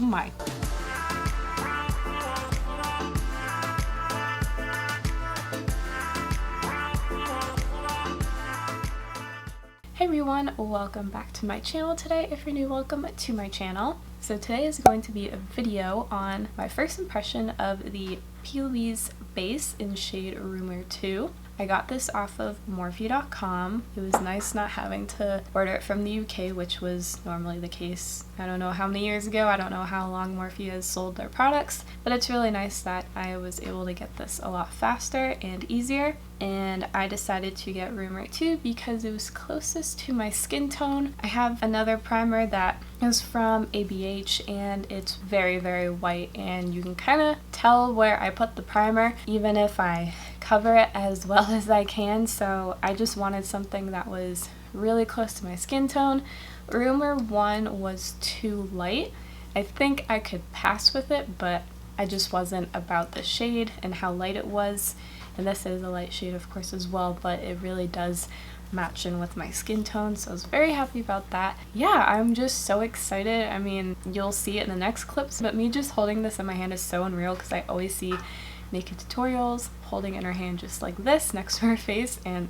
Oh my. Hey everyone, welcome back to my channel today. If you're new, welcome to my channel. So today is going to be a video on my first impression of the p.louise base in shade Rumour 2. I got this off of Morphe.com. It was nice not having to order it from the UK, which was normally the case. I don't know how many years ago, I don't know how long Morphe has sold their products, but it's really nice that I was able to get this a lot faster and easier. And I decided to get Rumour 2 because it was closest to my skin tone. I have another primer that is from ABH and it's very, very white, and you can kind of tell where I put the primer even if I cover it as well as I can. So I just wanted something that was really close to my skin tone. Rumour 1 was too light. I think I could pass with it, but I just wasn't about the shade and how light it was. And this is a light shade, of course, as well, but it really does match in with my skin tone, so I was very happy about that. Yeah, I'm just so excited. I mean, you'll see it in the next clips, but me just holding this in my hand is so unreal because I always see naked tutorials holding in her hand just like this next to her face, and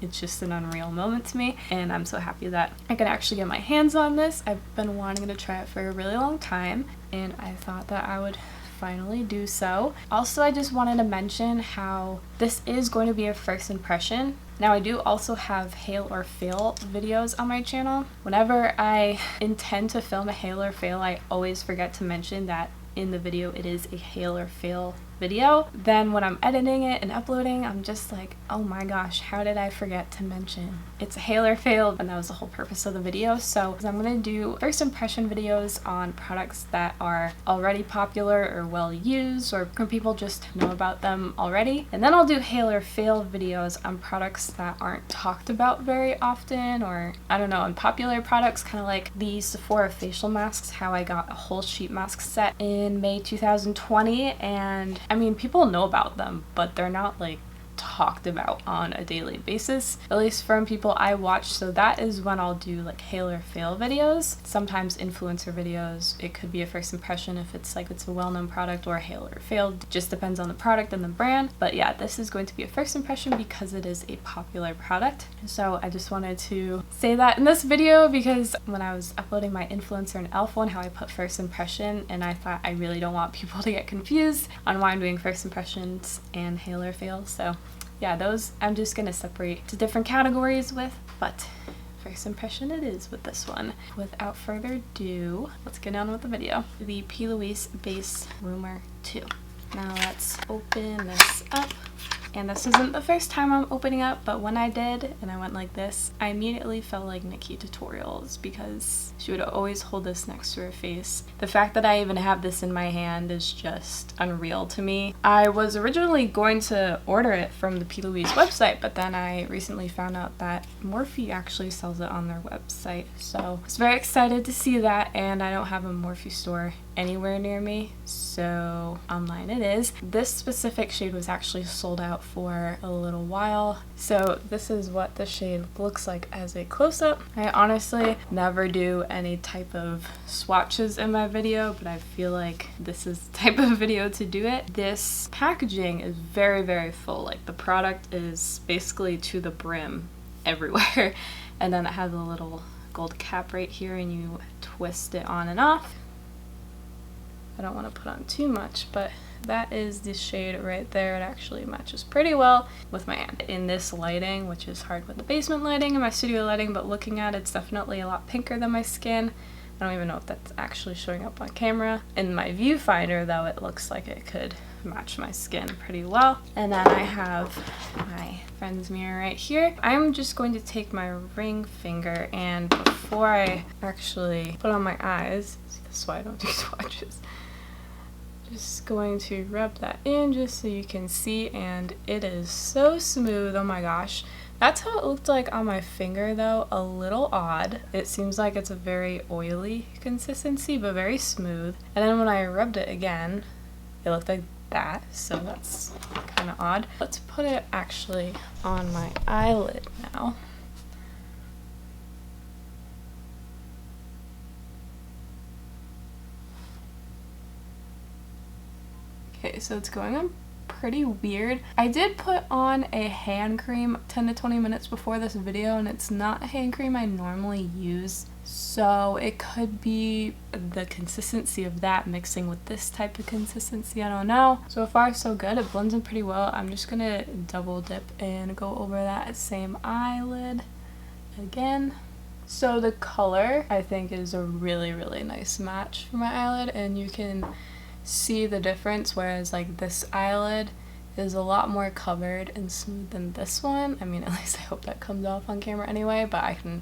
it's just an unreal moment to me, and I'm so happy that I can actually get my hands on this. I've been wanting to try it for a really long time, and I thought that I would finally do so. Also, I just wanted to mention how this is going to be a first impression. Now, I do also have hail or fail videos on my channel. Whenever I intend to film a hail or fail, I always forget to mention that in the video it is a hail or fail video. Then when I'm editing it and uploading, I'm just like, oh my gosh, how did I forget to mention it's a hail or fail? And that was the whole purpose of the video. So I'm going to do first impression videos on products that are already popular or well used, or people just know about them already. And then I'll do hail or fail videos on products that aren't talked about very often, or I don't know, unpopular products, kind of like the Sephora facial masks, how I got a whole sheet mask set in May 2020, and I mean, people know about them, but they're not like talked about on a daily basis, at least from people I watch. So that is when I'll do like hail or fail videos. Sometimes influencer videos, it could be a first impression if it's like it's a well-known product, or hail or fail, just depends on the product and the brand. But yeah, this is going to be a first impression because it is a popular product. So I just wanted to say that in this video, because when I was uploading my influencer and elf one, how I put first impression, and I thought I really don't want people to get confused on why I'm doing first impressions and hail or fail. So yeah, those I'm just gonna separate to different categories with, but first impression it is with this one. Without further ado, let's get on with the video. The p.louise base Rumour 2. Now let's open this up. And this isn't the first time I'm opening up, but when I did and I went like this, I immediately felt like Nikki Tutorials, because she would always hold this next to her face. The fact that I even have this in my hand is just unreal to me. I was originally going to order it from the p.louise website, but then I recently found out that Morphe actually sells it on their website. So I was very excited to see that, and I don't have a Morphe store anywhere near me, so online it is. This specific shade was actually sold out for a little while. So this is what the shade looks like as a close-up. I honestly never do any type of swatches in my video, but I feel like this is the type of video to do it. This packaging is very, very full. Like, the product is basically to the brim everywhere. And then it has a little gold cap right here, and you twist it on and off. I don't want to put on too much, but that is the shade right there. It actually matches pretty well with my hand. In this lighting, which is hard with the basement lighting and my studio lighting, but looking at it, it's definitely a lot pinker than my skin. I don't even know if that's actually showing up on camera. In my viewfinder, though, it looks like it could match my skin pretty well. And then I have my friend's mirror right here. I'm just going to take my ring finger, and before I actually put on my eyes, that's why I don't do swatches, just going to rub that in just so you can see, and it is so smooth. Oh my gosh. That's how it looked like on my finger, though. A little odd. It seems like it's a very oily consistency, but very smooth. And then when I rubbed it again, it looked like that, so that's kind of odd. Let's put it actually on my eyelid now. Okay, so it's going on pretty weird. I did put on a hand cream 10 to 20 minutes before this video, and it's not a hand cream I normally use, so it could be the consistency of that mixing with this type of consistency. I don't know. So far so good. It blends in pretty well. I'm just gonna double dip and go over that same eyelid again. So the color I think is a really nice match for my eyelid, and you can see the difference, whereas like this eyelid is a lot more covered and smooth than this one. I mean, at least I hope that comes off on camera anyway, but I can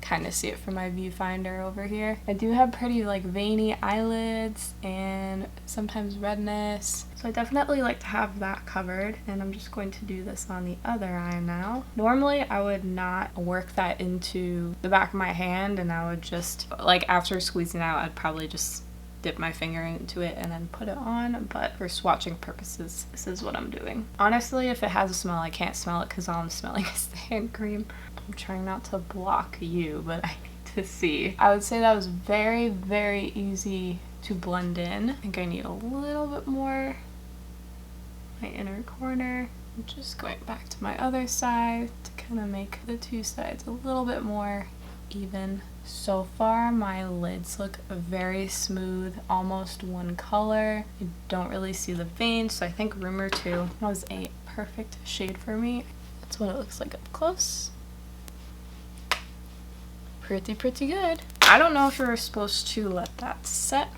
kind of see it from my viewfinder over here. I do have pretty like veiny eyelids and sometimes redness, so I definitely like to have that covered, and I'm just going to do this on the other eye now. Normally I would not work that into the back of my hand, and I would just, like, after squeezing out, I'd probably just dip my finger into it and then put it on, but for swatching purposes, this is what I'm doing. Honestly, if it has a smell, I can't smell it because all I'm smelling is the hand cream. I'm trying not to block you, but I need to see. I would say that was very easy to blend in. I think I need a little bit more. My inner corner. I'm just going back to my other side to kind of make the two sides a little bit more even. So far my lids look very smooth, almost one color. I don't really see the veins, so I think Rumour 2 was a perfect shade for me. That's what it looks like up close. Pretty good. I don't know if you're supposed to let that set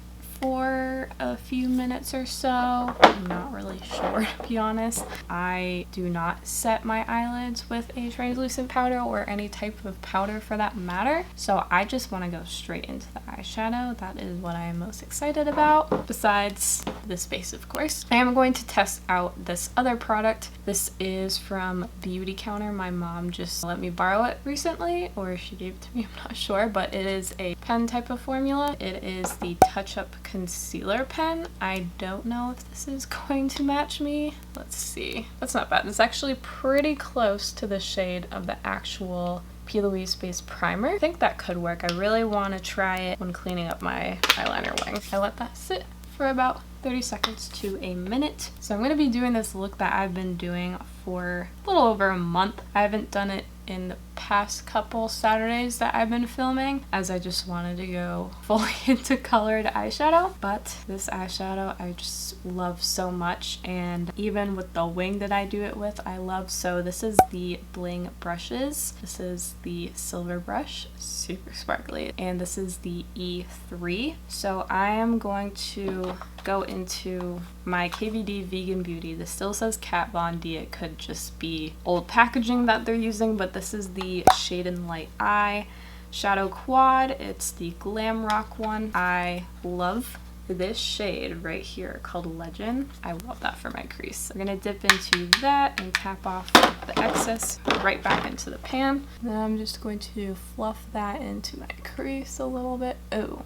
for a few minutes or so. I'm not really sure, to be honest. I do not set my eyelids with a translucent powder or any type of powder for that matter, so I just want to go straight into the eyeshadow. That is what I am most excited about, besides this base, of course. I am going to test out this other product. This is from Beauty Counter. My mom just let me borrow it recently, or she gave it to me, I'm not sure, but it is a pen type of formula. It is the Touch Up concealer pen. I don't know if this is going to match me. Let's see. That's not bad. It's actually pretty close to the shade of the actual p.louise base primer. I think that could work. I really want to try it when cleaning up my eyeliner wing. I let that sit for about 30 seconds to a minute. So I'm going to be doing this look that I've been doing for a little over a month. I haven't done it in the past couple Saturdays that I've been filming, as I just wanted to go fully into colored eyeshadow. But this eyeshadow I just love so much, and even with the wing that I do it with, I love. So this is the Bling brushes. This is the silver brush, super sparkly, and this is the E3. So I am going to go into my KVD Vegan Beauty. This still says Kat Von D. It could just be old packaging that they're using, but this is the Shade and Light Eye Shadow Quad. It's the Glam Rock one. I love this shade right here called Legend. I love that for my crease. I'm gonna dip into that and tap off the excess right back into the pan. Then I'm just going to fluff that into my crease a little bit. Oh,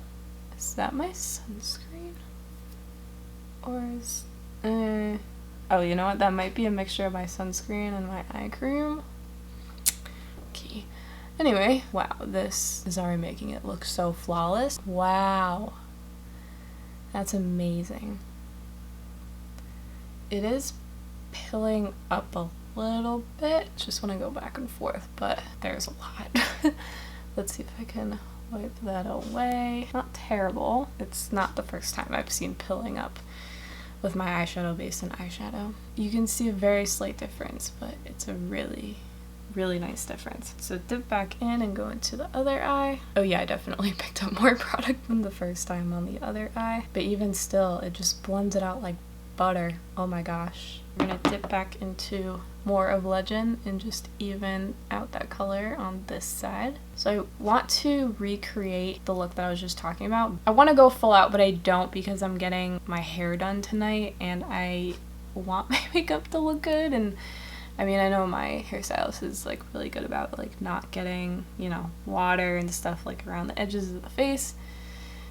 is that my sunscreen? Or is... oh, you know what? That might be a mixture of my sunscreen and my eye cream. Okay. Anyway, wow, this is already making it look so flawless. Wow. That's amazing. It is pilling up a little bit. Just want to go back and forth, but there's a lot. Let's see if I can wipe that away. Not terrible. It's not the first time I've seen pilling up with my eyeshadow base and eyeshadow. You can see a very slight difference, but it's a really nice difference. So dip back in and go into the other eye. Oh yeah, I definitely picked up more product than the first time on the other eye, but even still, it just blends it out like butter. Oh my gosh. I'm gonna dip back into more of Legend and just even out that color on this side. So I want to recreate the look that I was just talking about. I want to go full out, but I don't, because I'm getting my hair done tonight and I want my makeup to look good. And I mean, I know my hairstylist is like really good about like not getting, you know, water and stuff like around the edges of the face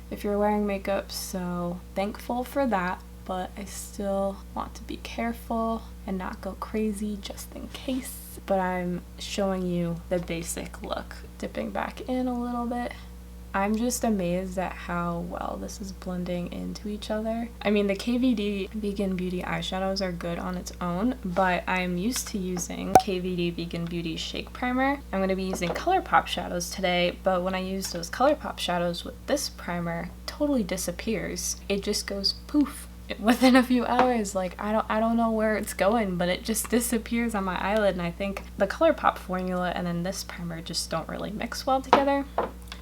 if you're wearing makeup, so thankful for that. But I still want to be careful and not go crazy just in case. But I'm showing you the basic look. Dipping back in a little bit I'm just amazed at how well this is blending into each other. I mean, the KVD Vegan Beauty eyeshadows are good on its own, but I'm used to using KVD Vegan Beauty Shake Primer. I'm going to be using ColourPop shadows today, but when I use those ColourPop shadows with this primer, it totally disappears. It just goes poof within a few hours. Like, I don't know where it's going, but it just disappears on my eyelid, and I think the ColourPop formula and then this primer just don't really mix well together.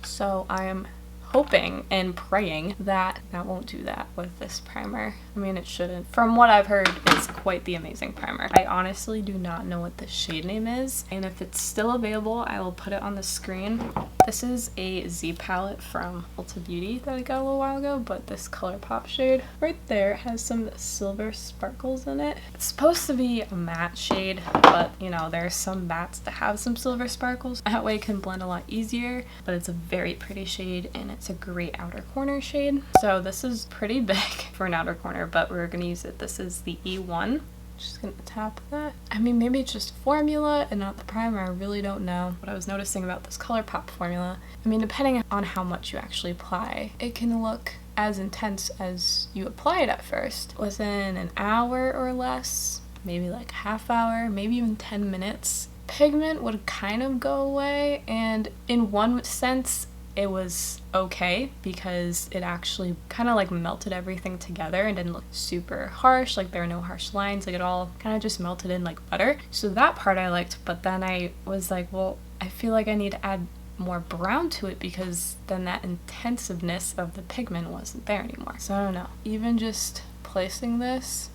So I am hoping and praying that that won't do that with this primer. I mean, it shouldn't. From what I've heard, it's quite the amazing primer. I honestly do not know what the shade name is, and if it's still available, I will put it on the screen. This is a Z palette from Ulta Beauty that I got a little while ago, but this ColourPop shade right there has some silver sparkles in it. It's supposed to be a matte shade, but you know, there's some mattes that have some silver sparkles. That way it can blend a lot easier, but it's a very pretty shade, and it's a great outer corner shade. So this is pretty big for an outer corner, but we're gonna use it. This is the E1. Just gonna tap that. I mean, maybe it's just formula and not the primer. I really don't know. What I was noticing about this ColourPop formula, I mean, depending on how much you actually apply, it can look as intense as you apply it at first. Within an hour or less, maybe like half hour, maybe even 10 minutes, pigment would kind of go away. And in one sense, it was okay because it actually kind of like melted everything together and didn't look super harsh. Like, there are no harsh lines. Like, it all kind of just melted in like butter. So that part I liked, but then I was like, well, I feel like I need to add more brown to it because then that intensiveness of the pigment wasn't there anymore. So I don't know. Even just placing this,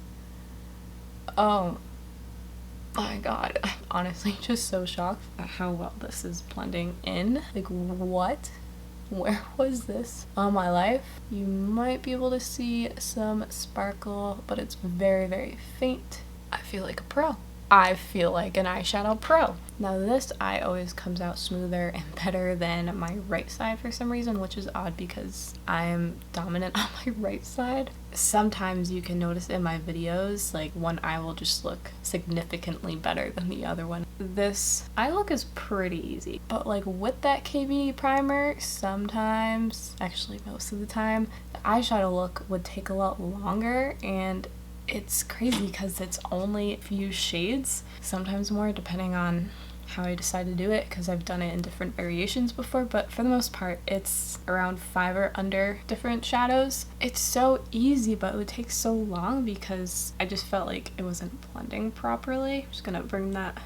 oh my god, I'm honestly just so shocked at how well this is blending in. Like, what? Where was this all my life? You might be able to see some sparkle, but it's very, very faint. I feel like a pro. I feel like an eyeshadow pro. Now this eye always comes out smoother and better than my right side for some reason, which is odd because I'm dominant on my right side. Sometimes you can notice in my videos, like, one eye will just look significantly better than the other one. This eye look is pretty easy, but like with that KVD primer, sometimes, actually most of the time, the eyeshadow look would take a lot longer, and it's crazy because it's only a few shades, sometimes more depending on how I decide to do it, because I've done it in different variations before, but for the most part it's around 5 or under different shadows. It's so easy, but it would take so long because I just felt like it wasn't blending properly. I'm just gonna bring that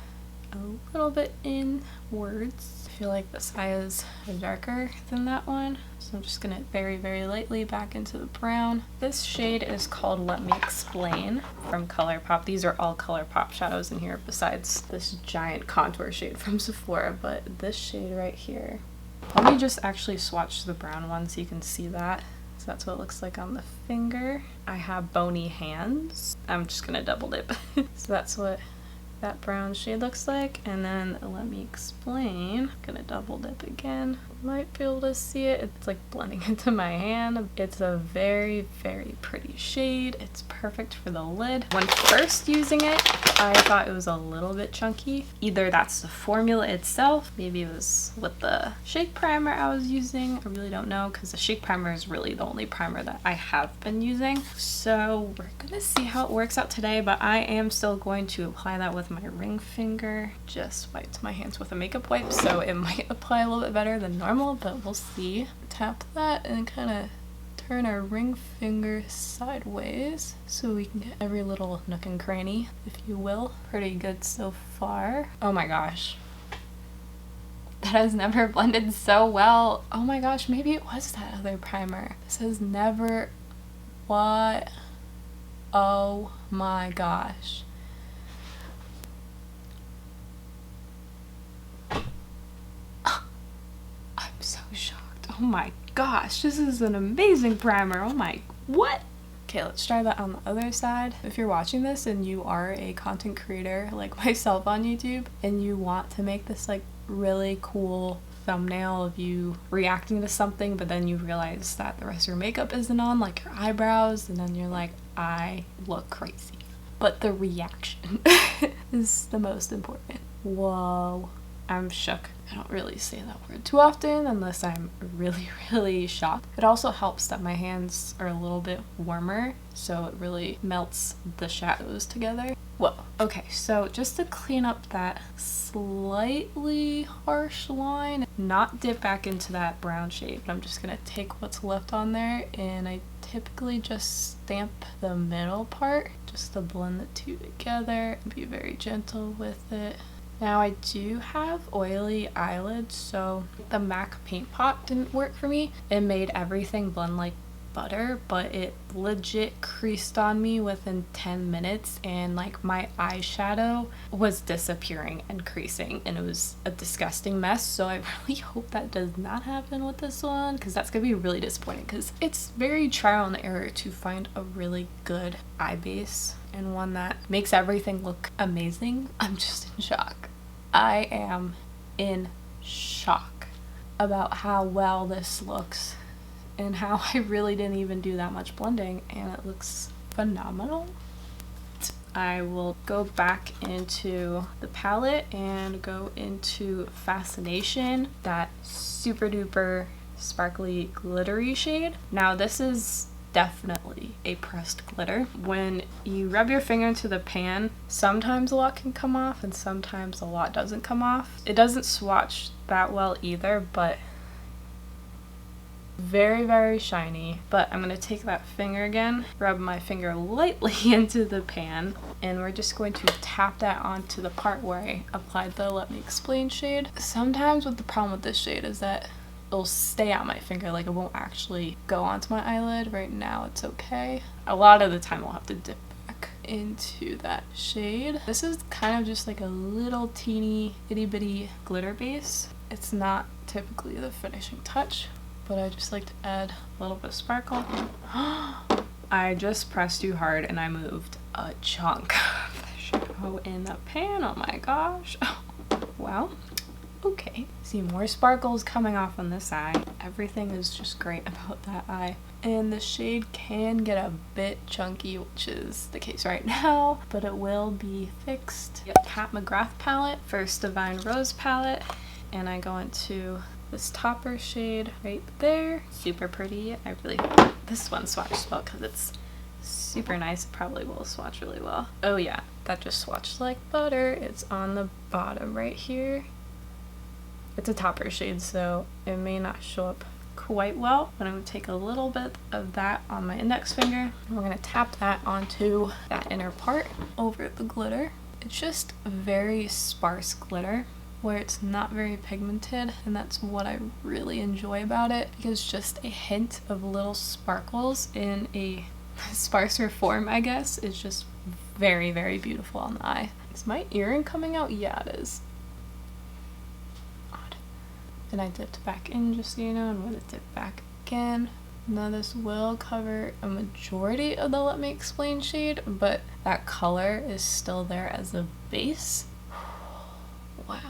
a little bit inwards. I feel like this eye is darker than that one, so I'm just gonna very, very lightly back into the brown. This shade is called Let Me Explain from ColourPop. These are all ColourPop shadows in here besides this giant contour shade from Sephora, but this shade right here. Let me just actually swatch the brown one so you can see that. So that's what it looks like on the finger. I have bony hands. I'm just gonna double dip. So that's what that brown shade looks like, and then Let Me Explain. I'm gonna double dip again. Might be able to see it. It's like blending into my hand. It's a very, very pretty shade. It's perfect for the lid. When first using it, I thought it was a little bit chunky. Either that's the formula itself, maybe it was with the shake primer I was using. I really don't know, because the shake primer is really the only primer that I have been using. So we're gonna see how it works out today, but I am still going to apply that with my ring finger. Just wiped my hands with a makeup wipe, so it might apply a little bit better than normal, but we'll see. Tap that and kind of turn our ring finger sideways so we can get every little nook and cranny, if you will. Pretty good so far. Oh my gosh. That has never blended so well. Oh my gosh, maybe it was that other primer. This has never... What? Oh my gosh. I'm so shocked. Oh my gosh, this is an amazing primer. Oh my, what? Okay, let's try that on the other side. If you're watching this and you are a content creator like myself on YouTube and you want to make this like really cool thumbnail of you reacting to something, but then you realize that the rest of your makeup isn't on, like your eyebrows, and then you're like, I look crazy. But the reaction is the most important. Whoa, I'm shook. I don't really say that word too often unless I'm really, really shocked. It also helps that my hands are a little bit warmer, so it really melts the shadows together. Whoa. Okay, so just to clean up that slightly harsh line, not dip back into that brown shade, but I'm just gonna take what's left on there, and I typically just stamp the middle part just to blend the two together and be very gentle with it. Now I do have oily eyelids, so the MAC paint pot didn't work for me. It made everything blend like butter, but it legit creased on me within 10 minutes, and like my eyeshadow was disappearing and creasing, and it was a disgusting mess. So I really hope that does not happen with this one, because that's gonna be really disappointing, because it's very trial and error to find a really good eye base and one that makes everything look amazing. I'm just in shock. I am in shock about how well this looks and how I really didn't even do that much blending, and it looks phenomenal. I will go back into the palette and go into Fascination, that super duper sparkly glittery shade. Now this is definitely a pressed glitter. When you rub your finger into the pan, sometimes a lot can come off and sometimes a lot doesn't come off. It doesn't swatch that well either, but very, very shiny. But I'm gonna take that finger again, rub my finger lightly into the pan, and we're just going to tap that onto the part where I applied the Let Me Explain shade. Sometimes with the problem with this shade is that it'll stay on my finger, like it won't actually go onto my eyelid. Right now it's okay. A lot of the time I'll have to dip back into that shade. This is kind of just like a little teeny itty bitty glitter base. It's not typically the finishing touch, but I just like to add a little bit of sparkle. I just pressed too hard and I moved a chunk of the shadow in the pan. Oh my gosh. Wow. Okay, see more sparkles coming off on this eye. Everything is just great about that eye. And the shade can get a bit chunky, which is the case right now, but it will be fixed. Pat McGrath palette, First Divine Rose palette, and I go into this topper shade right there. Super pretty. I really hope this one swatches well because it's super nice. It probably will swatch really well. Oh yeah, that just swatched like butter. It's on the bottom right here. It's a topper shade, so it may not show up quite well, but I'm going to take a little bit of that on my index finger, and we're going to tap that onto that inner part over the glitter. It's just very sparse glitter where it's not very pigmented, and that's what I really enjoy about it, because just a hint of little sparkles in a sparser form, I guess, is just very, very beautiful on the eye. Is my earring coming out? Yeah, it is. And I dipped back in, just so you know. I'm going to dip back again. Now this will cover a majority of the Let Me Explain shade, but that color is still there as a base. Wow,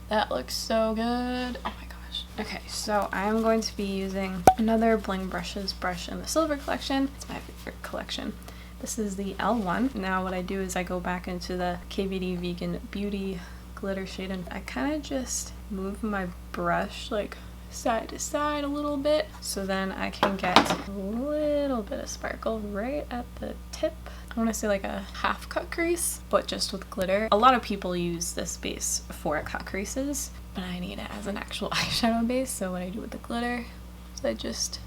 that looks so good. Oh my gosh. Okay, so I'm going to be using another Bling Brushes brush in the Silver collection. It's my favorite collection. This is the L1. Now what I do is I go back into the KVD Vegan Beauty glitter shade, and I kind of just move my brush like side to side a little bit, so then I can get a little bit of sparkle right at the tip. I want to say like a half cut crease, but just with glitter. A lot of people use this base for cut creases, but I need it as an actual eyeshadow base, so what I do with the glitter is I just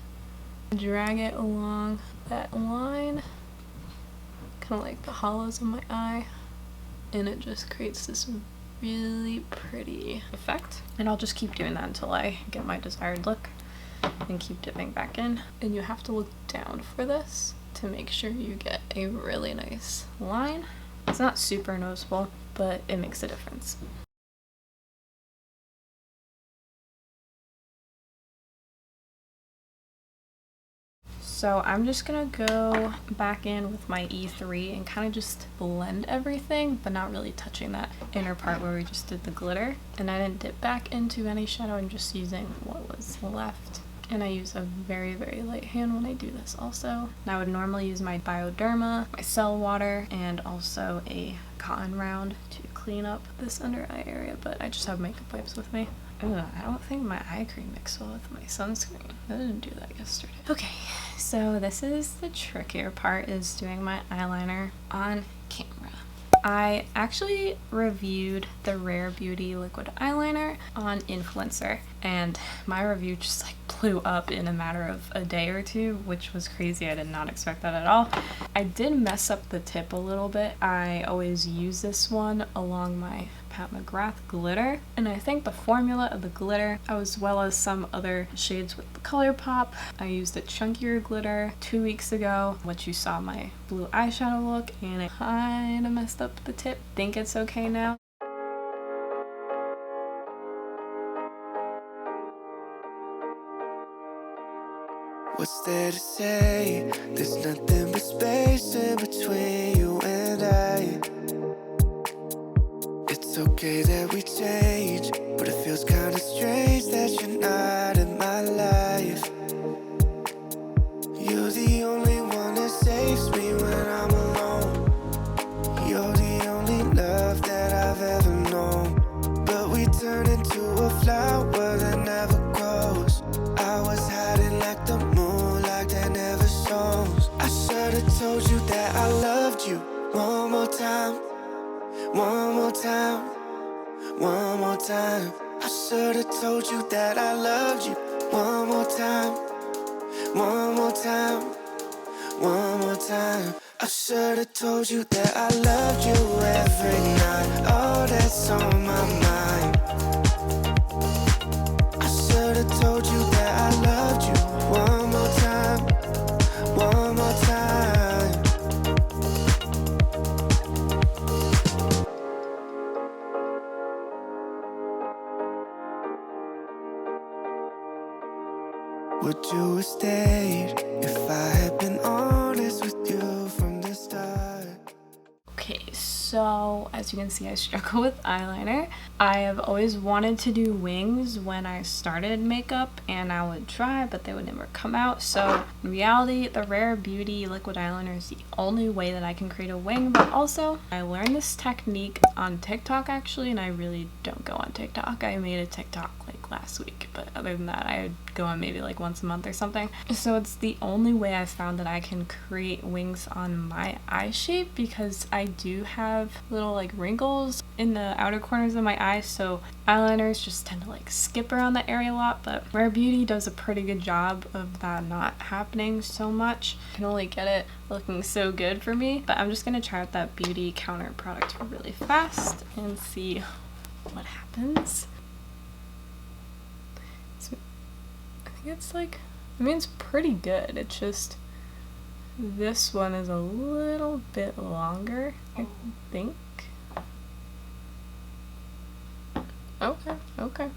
drag it along that line, kind of like the hollows of my eye, and it just creates this really pretty effect. And I'll just keep doing that until I get my desired look, and keep dipping back in. And you have to look down for this to make sure you get a really nice line. It's not super noticeable, but it makes a difference. So I'm just gonna go back in with my E3 and kind of just blend everything, but not really touching that inner part where we just did the glitter. And I didn't dip back into any shadow, I'm just using what was left. And I use a very, very light hand when I do this also. And I would normally use my Bioderma, my Cell Water, and also a cotton round to clean up this under eye area, but I just have makeup wipes with me. Ugh, I don't think my eye cream mixed well with my sunscreen. I didn't do that yesterday. Okay, so this is the trickier part, is doing my eyeliner on camera. I actually reviewed the Rare Beauty liquid eyeliner on Influencer, and my review just like blew up in a matter of a day or two, which was crazy. I did not expect that at all. I did mess up the tip a little bit. I always use this one along my Pat McGrath glitter, and I think the formula of the glitter, as well as some other shades with the ColourPop, I used a chunkier glitter 2 weeks ago, which you saw my blue eyeshadow look, and I kind of messed up the tip. Think it's okay now. What's there to say? There's nothing but space in between you and I. It's okay that we change, but it feels kinda strange that you're not in my life. You're the only one that saves me when I'm alone. You're the only love that I've ever known. But we turn into a flower that never grows. I was hiding like the moonlight that never shows. I should've told you that I loved you. One more time, one more time, one more time. I should've told you that I loved you. One more time, one more time, one more time. I should've told you that I loved you every night. Oh, that's on my mind. I should've told you that I loved you. One more time, one more time. Would you have stayed if I had been honest with you from the start? Okay, so as you can see, I struggle with eyeliner. I have always wanted to do wings when I started makeup, and I would try, but they would never come out. So in reality, the Rare Beauty liquid eyeliner is the only way that I can create a wing. But also, I learned this technique on TikTok actually, and I really don't go on TikTok. I made a TikTok like last week, but other than that, I would go on maybe like once a month or something. So it's the only way I found that I can create wings on my eye shape, because I do have little like wrinkles in the outer corners of my eyes, so eyeliners just tend to like skip around that area a lot. But Rare Beauty does a pretty good job of that not happening so much. I can only get it looking so good for me. But I'm just gonna try out that Beauty Counter product really fast and see what happens. So I think it's like, I mean, it's pretty good. It's just this one is a little bit longer, I think. Okay.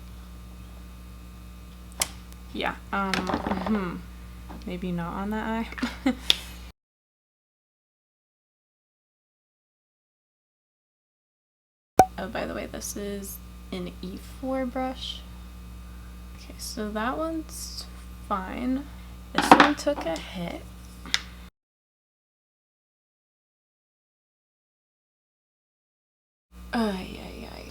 Yeah, maybe not on that eye. Oh, by the way, this is an E4 brush. Okay, so that one's fine. This one took a hit.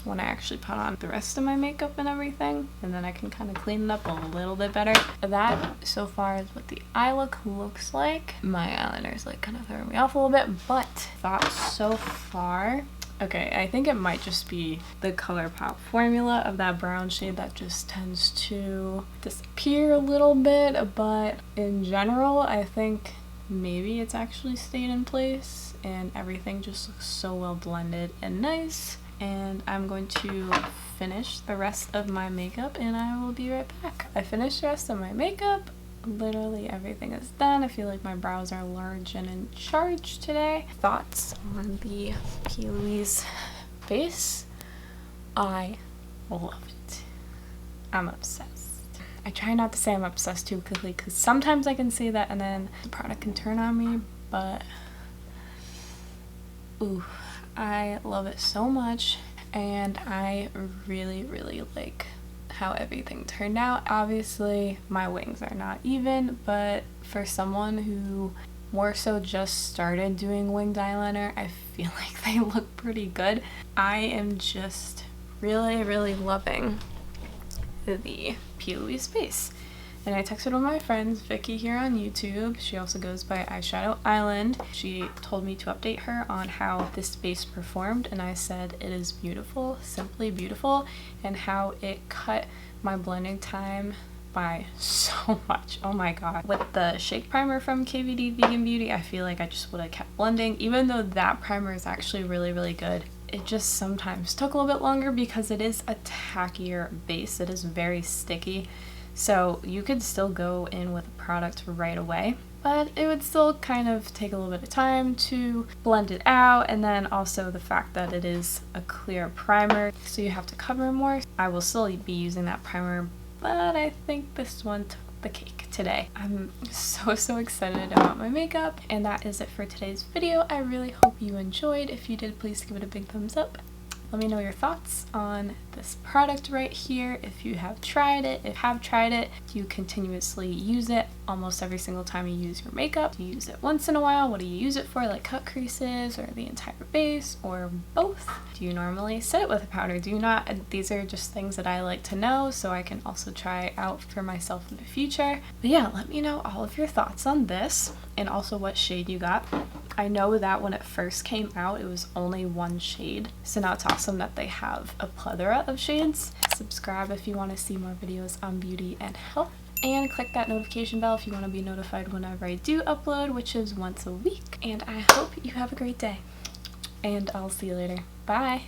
When I actually put on the rest of my makeup and everything, and then I can kind of clean it up a little bit better. That so far is what the eye look looks like. My eyeliner is like kind of throwing me off a little bit, but thoughts so far. Okay, I think it might just be the ColourPop formula of that brown shade that just tends to disappear a little bit, but in general, I think maybe it's actually stayed in place and everything just looks so well blended and nice. And I'm going to finish the rest of my makeup and I will be right back. I finished the rest of my makeup. Literally everything is done. I feel like my brows are large and in charge today. Thoughts on the p.louise base? I love it. I'm obsessed. I try not to say I'm obsessed too quickly, because sometimes I can say that and then the product can turn on me, but ooh, I love it so much, and I really like how everything turned out. Obviously my wings are not even, but for someone who more so just started doing winged eyeliner, I feel like they look pretty good. I am just really loving the p.louise base. And I texted one of my friends, Vicky here on YouTube. She also goes by Eyeshadow Island. She told me to update her on how this base performed, and I said it is beautiful, simply beautiful, and how it cut my blending time by so much. Oh my god. With the shake primer from KVD Vegan Beauty, I feel like I just would have kept blending, even though that primer is actually really good. It just sometimes took a little bit longer because it is a tackier base. It is very sticky. So you could still go in with a product right away, but it would still kind of take a little bit of time to blend it out, and then also the fact that it is a clear primer, so you have to cover more. I will still be using that primer, but I think this one took the cake today. I'm so excited about my makeup, and that is it for today's video. I really hope you enjoyed. If you did, please give it a big thumbs up. Let me know your thoughts on this product right here. If you have tried it, do you continuously use it almost every single time you use your makeup? Do you use it once in a while? What do you use it for, like cut creases or the entire base, or both? Do you normally set it with a powder? Do you not? These are just things that I like to know so I can also try out for myself in the future. But yeah, let me know all of your thoughts on this and also what shade you got. I know that when it first came out, it was only one shade. So now it's awesome that they have a plethora of shades. Subscribe if you want to see more videos on beauty and health. And click that notification bell if you want to be notified whenever I do upload, which is once a week. And I hope you have a great day. And I'll see you later. Bye!